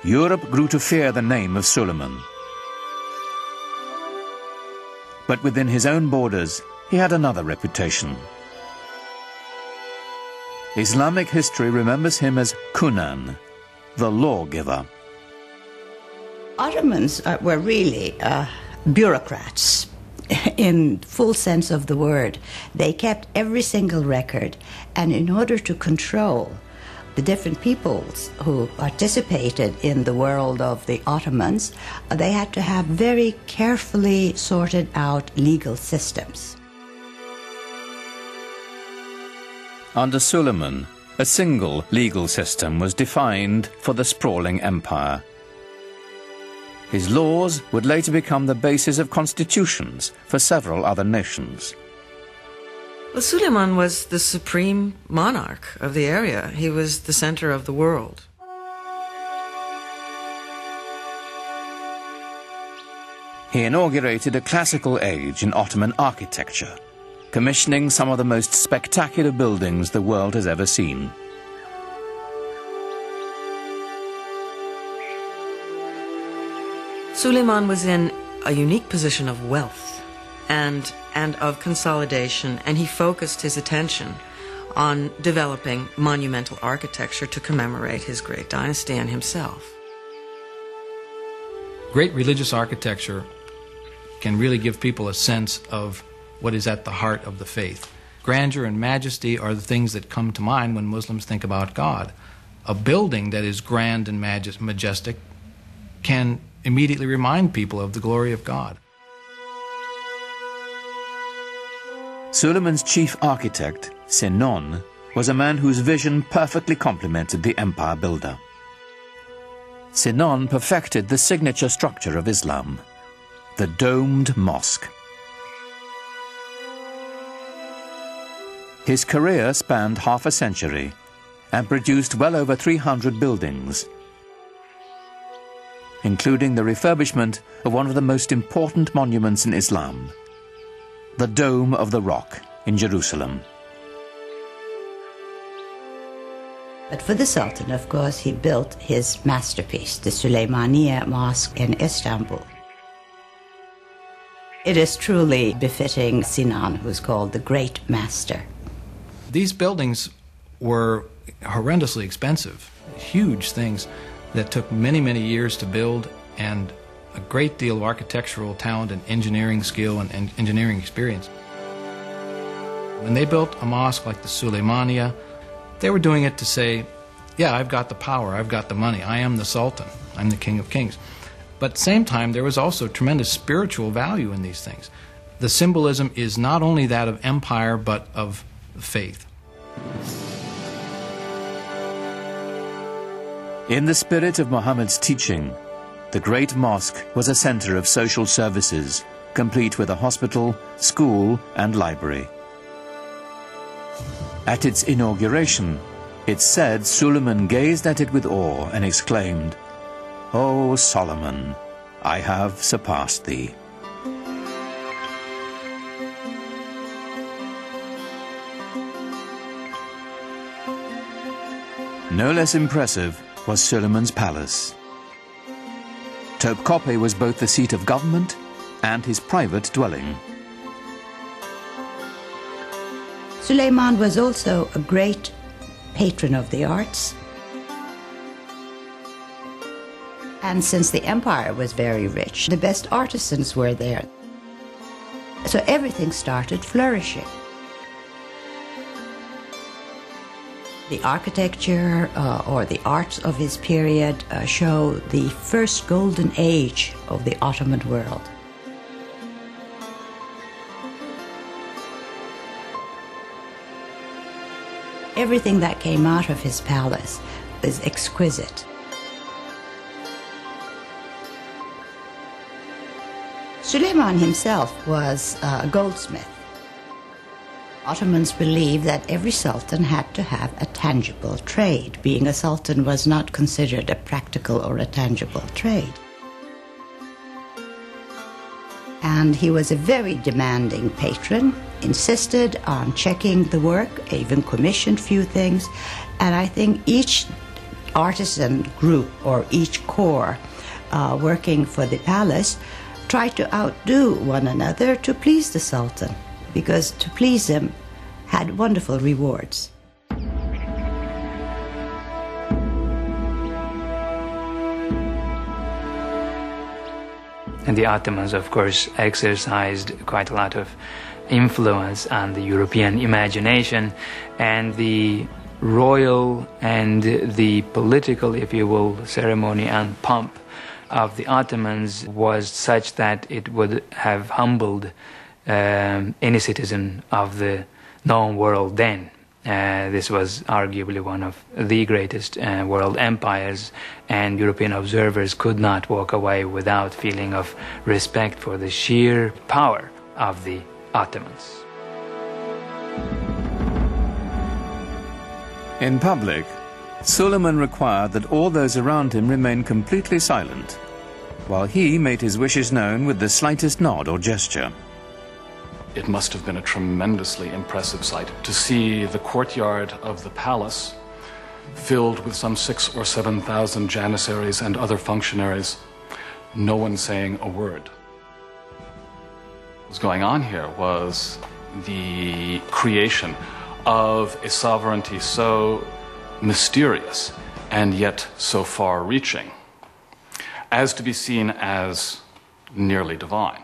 Europe grew to fear the name of Suleiman. But within his own borders, he had another reputation. Islamic history remembers him as Kunan, the lawgiver. Ottomans were really bureaucrats in full sense of the word. They kept every single record, and in order to control the different peoples who participated in the world of the Ottomans, they had to have very carefully sorted out legal systems. Under Suleiman, a single legal system was defined for the sprawling empire. His laws would later become the basis of constitutions for several other nations. Well, Suleyman was the supreme monarch of the area. He was the center of the world. He inaugurated a classical age in Ottoman architecture, commissioning some of the most spectacular buildings the world has ever seen. Suleyman was in a unique position of wealth and of consolidation, and he focused his attention on developing monumental architecture to commemorate his great dynasty and himself. Great religious architecture can really give people a sense of what is at the heart of the faith. Grandeur and majesty are the things that come to mind when Muslims think about God. A building that is grand and majestic can immediately remind people of the glory of God. Suleiman's chief architect, Sinon, was a man whose vision perfectly complemented the empire builder. Sinon perfected the signature structure of Islam, the domed mosque. His career spanned half a century and produced well over 300 buildings, including the refurbishment of one of the most important monuments in Islam, the Dome of the Rock in Jerusalem. But for the Sultan, of course, he built his masterpiece, the Süleymaniye Mosque in Istanbul. It is truly befitting Sinan, who's called the Great Master. These buildings were horrendously expensive, huge things that took many, many years to build, and a great deal of architectural talent and engineering skill and engineering experience. When they built a mosque like the Süleymaniye, they were doing it to say, yeah, I've got the power, I've got the money, I am the Sultan, I'm the King of Kings. But at the same time, there was also tremendous spiritual value in these things. The symbolism is not only that of empire, but of faith. In the spirit of Muhammad's teaching, the Great Mosque was a center of social services, complete with a hospital, school, and library. At its inauguration, it's said Suleiman gazed at it with awe and exclaimed, "O Solomon, I have surpassed thee." No less impressive was Suleiman's palace. Topkapi was both the seat of government and his private dwelling. Suleiman was also a great patron of the arts. And since the empire was very rich, the best artisans were there. So everything started flourishing. The architecture or the arts of his period show the first golden age of the Ottoman world. Everything that came out of his palace is exquisite. Suleiman himself was a goldsmith. Ottomans believed that every sultan had to have a tangible trade. Being a sultan was not considered a practical or a tangible trade. And he was a very demanding patron, insisted on checking the work, even commissioned few things. And I think each artisan group or each corps working for the palace tried to outdo one another to please the Sultan, because to please him had wonderful rewards. And the Ottomans, of course, exercised quite a lot of influence on the European imagination, and the royal and the political, if you will, ceremony and pomp of the Ottomans was such that it would have humbled any citizen of the known world then. This was arguably one of the greatest world empires, and European observers could not walk away without feeling of respect for the sheer power of the Ottomans. In public, Suleyman required that all those around him remain completely silent, while he made his wishes known with the slightest nod or gesture. It must have been a tremendously impressive sight to see the courtyard of the palace filled with some 6,000 or 7,000 janissaries and other functionaries, no one saying a word. What was going on here was the creation of a sovereignty so mysterious and yet so far-reaching as to be seen as nearly divine.